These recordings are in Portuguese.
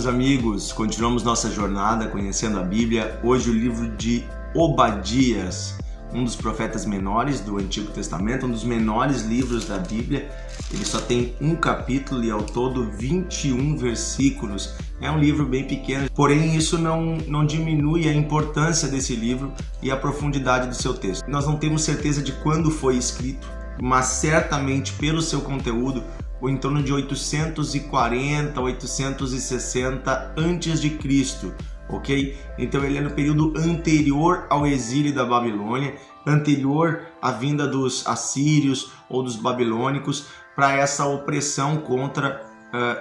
meus amigos, continuamos nossa jornada conhecendo a Bíblia. Hoje o livro de Obadias, um dos profetas menores do Antigo Testamento, um dos menores livros da Bíblia. Ele só tem um capítulo e ao todo 21 versículos. É um livro bem pequeno, porém isso não diminui a importância desse livro e a profundidade do seu texto. Nós não temos certeza de quando foi escrito, mas certamente pelo seu conteúdo, ou em torno de 840, 860 antes de Cristo, ok? Então ele é no período anterior ao exílio da Babilônia, anterior à vinda dos assírios ou dos babilônicos para essa opressão contra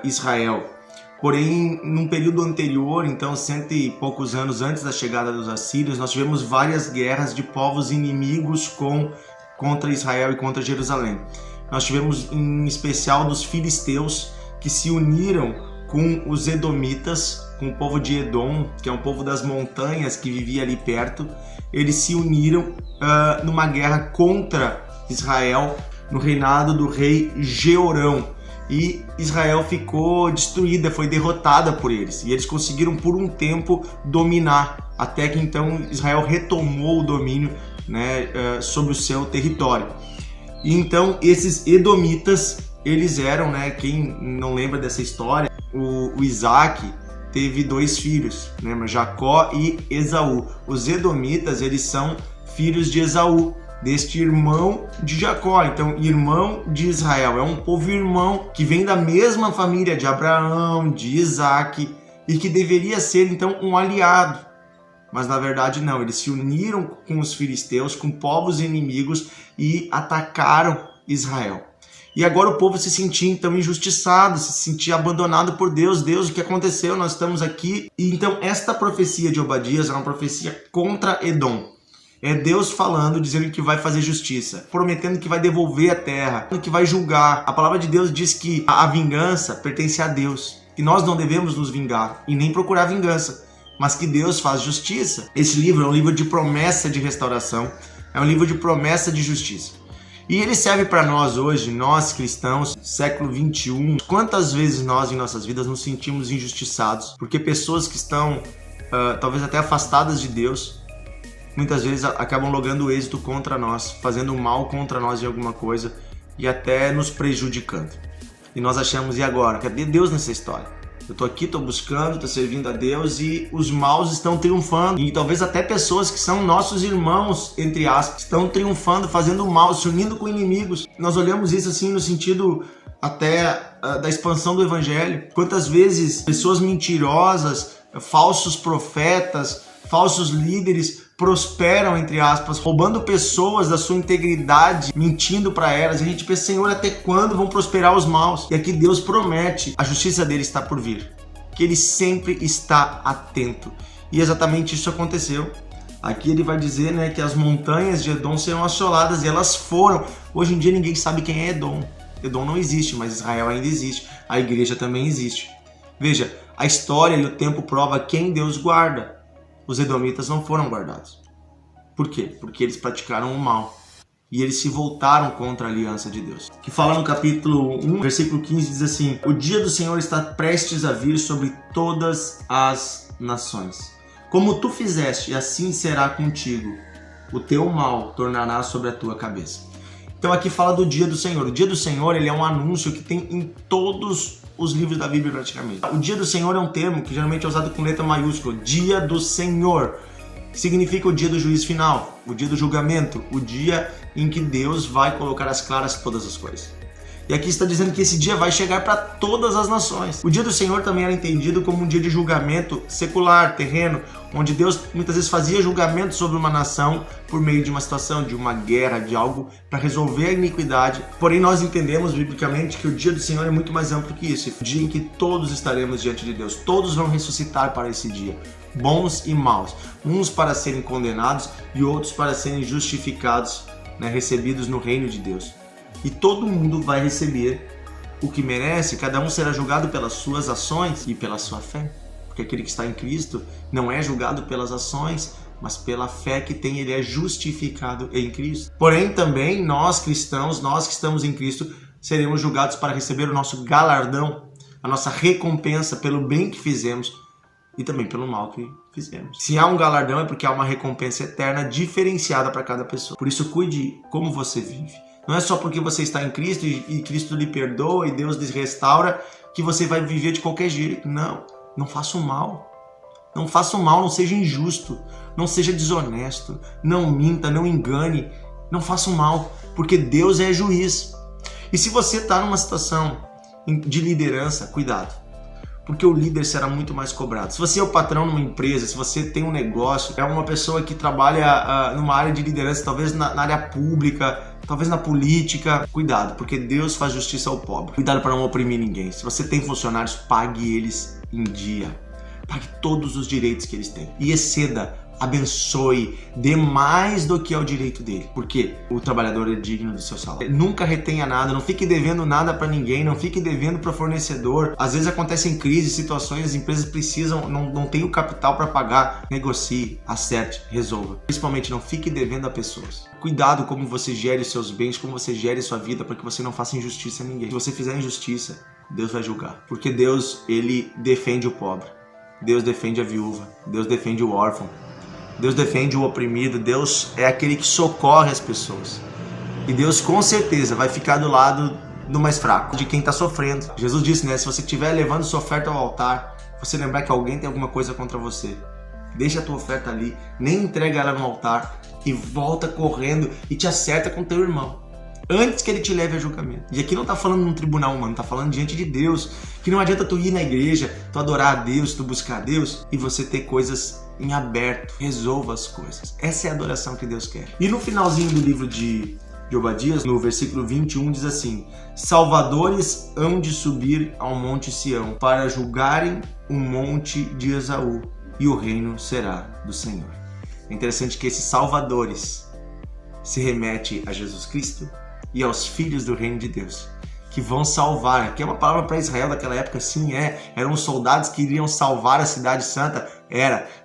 Israel. Porém, num período anterior, então 100 e poucos anos antes da chegada dos assírios, nós tivemos várias guerras de povos inimigos contra Israel e contra Jerusalém. Nós tivemos em especial dos filisteus que se uniram com os edomitas, com o povo de Edom, que é um povo das montanhas que vivia ali perto. Eles se uniram numa guerra contra Israel no reinado do rei Jeorão. E Israel ficou destruída, foi derrotada por eles. E eles conseguiram por um tempo dominar, até que então Israel retomou o domínio, sobre o seu território. E então esses edomitas, eles eram, quem não lembra dessa história, o Isaac teve 2 filhos, Jacó e Esaú. Os edomitas, eles são filhos de Esaú, deste irmão de Jacó, então irmão de Israel. É um povo irmão que vem da mesma família de Abraão, de Isaac, e que deveria ser então um aliado. Mas na verdade não, eles se uniram com os filisteus, com povos inimigos e atacaram Israel. E agora o povo se sentia então injustiçado, se sentia abandonado por Deus. Deus, o que aconteceu? Nós estamos aqui. E então esta profecia de Obadias é uma profecia contra Edom. É Deus falando, dizendo que vai fazer justiça, prometendo que vai devolver a terra, que vai julgar. A palavra de Deus diz que a vingança pertence a Deus, que nós não devemos nos vingar e nem procurar vingança, mas que Deus faz justiça. Esse livro é um livro de promessa de restauração, é um livro de promessa de justiça. E ele serve para nós hoje, nós cristãos, século 21. Quantas vezes nós em nossas vidas nos sentimos injustiçados, porque pessoas que estão talvez até afastadas de Deus, muitas vezes acabam logrando êxito contra nós, fazendo mal contra nós em alguma coisa e até nos prejudicando. E nós achamos, e agora? Cadê Deus nessa história? Eu tô aqui, tô buscando, tô servindo a Deus e os maus estão triunfando. E talvez até pessoas que são nossos irmãos, entre aspas, estão triunfando, fazendo mal, se unindo com inimigos. Nós olhamos isso assim no sentido até da expansão do evangelho. Quantas vezes pessoas mentirosas, falsos profetas, falsos líderes prosperam, entre aspas, roubando pessoas da sua integridade, mentindo para elas. E a gente pensa, Senhor, até quando vão prosperar os maus? E aqui Deus promete, a justiça dele está por vir, que ele sempre está atento. E exatamente isso aconteceu. Aqui ele vai dizer, que as montanhas de Edom serão assoladas, e elas foram. Hoje em dia ninguém sabe quem é Edom. Edom não existe, mas Israel ainda existe. A igreja também existe. Veja, a história e o tempo prova quem Deus guarda. Os edomitas não foram guardados. Por quê? Porque eles praticaram o mal. E eles se voltaram contra a aliança de Deus. Que fala no capítulo 1, versículo 15, diz assim: O dia do Senhor está prestes a vir sobre todas as nações. Como tu fizeste, assim será contigo. O teu mal tornará sobre a tua cabeça. Então aqui fala do dia do Senhor. O dia do Senhor, ele é um anúncio que tem em todos os livros da Bíblia praticamente. O dia do Senhor é um termo que geralmente é usado com letra maiúscula. Dia do Senhor significa o dia do juízo final, o dia do julgamento, o dia em que Deus vai colocar às claras todas as coisas. E aqui está dizendo que esse dia vai chegar para todas as nações. O dia do Senhor também era entendido como um dia de julgamento secular, terreno, onde Deus muitas vezes fazia julgamento sobre uma nação por meio de uma situação, de uma guerra, de algo para resolver a iniquidade. Porém, nós entendemos biblicamente que o dia do Senhor é muito mais amplo que isso. O dia em que todos estaremos diante de Deus. Todos vão ressuscitar para esse dia, bons e maus. Uns para serem condenados e outros para serem justificados, recebidos no reino de Deus. E todo mundo vai receber o que merece, cada um será julgado pelas suas ações e pela sua fé. Porque aquele que está em Cristo não é julgado pelas ações, mas pela fé que tem, ele é justificado em Cristo. Porém, também nós cristãos, nós que estamos em Cristo, seremos julgados para receber o nosso galardão. a nossa recompensa pelo bem que fizemos e também pelo mal que fizemos. Se há um galardão é porque há uma recompensa eterna diferenciada para cada pessoa. Por isso, cuide como você vive. Não é só porque você está em Cristo e Cristo lhe perdoa e Deus lhe restaura que você vai viver de qualquer jeito. Não, não faça o mal. Não faça o mal, não seja injusto, não seja desonesto, não minta, não engane, não faça o mal, porque Deus é juiz. E se você está numa situação de liderança, cuidado, porque o líder será muito mais cobrado. Se você é o patrão numa empresa, se você tem um negócio, é uma pessoa que trabalha numa área de liderança, talvez na área pública, talvez na política, cuidado, porque Deus faz justiça ao pobre. Cuidado para não oprimir ninguém. Se você tem funcionários, pague eles em dia. Pague todos os direitos que eles têm. E exceda, abençoe, dê mais do que é o direito dele. Porque o trabalhador é digno do seu salário. Nunca retenha nada, não fique devendo nada para ninguém, não fique devendo para fornecedor. Às vezes acontecem crises, situações, as empresas precisam, não tem o capital para pagar. Negocie, acerte, resolva. Principalmente não fique devendo a pessoas. Cuidado como você gere os seus bens, como você gere a sua vida, para que você não faça injustiça a ninguém. Se você fizer injustiça, Deus vai julgar. Porque Deus, ele defende o pobre. Deus defende a viúva, Deus defende o órfão, Deus defende o oprimido, Deus é aquele que socorre as pessoas. E Deus com certeza vai ficar do lado do mais fraco, de quem está sofrendo. Jesus disse, né, se você estiver levando sua oferta ao altar, você lembrar que alguém tem alguma coisa contra você, deixa a tua oferta ali, nem entrega ela no altar e volta correndo e te acerta com teu irmão. Antes que ele te leve a julgamento. E aqui não está falando num tribunal humano, está falando diante de Deus. Que não adianta tu ir na igreja, tu adorar a Deus, tu buscar a Deus e você ter coisas em aberto. Resolva as coisas. Essa é a adoração que Deus quer. E no finalzinho do livro de Obadias, no versículo 21, diz assim: Salvadores hão de subir ao monte Sião para julgarem o monte de Esaú e o reino será do Senhor. É interessante que esses salvadores se remete a Jesus Cristo e aos filhos do reino de Deus, que vão salvar, que é uma palavra para Israel daquela época, sim, eram os soldados que iriam salvar a cidade santa,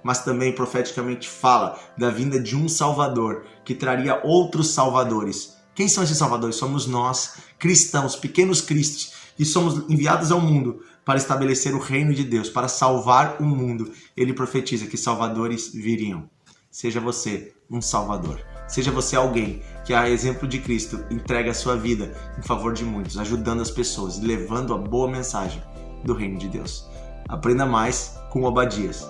mas também profeticamente fala da vinda de um Salvador, que traria outros salvadores. Quem são esses salvadores? Somos nós, cristãos, pequenos cristos, que somos enviados ao mundo para estabelecer o reino de Deus, para salvar o mundo. Ele profetiza que salvadores viriam. Seja você um salvador. Seja você alguém que, a exemplo de Cristo, entrega a sua vida em favor de muitos, ajudando as pessoas e levando a boa mensagem do reino de Deus. Aprenda mais com Obadias.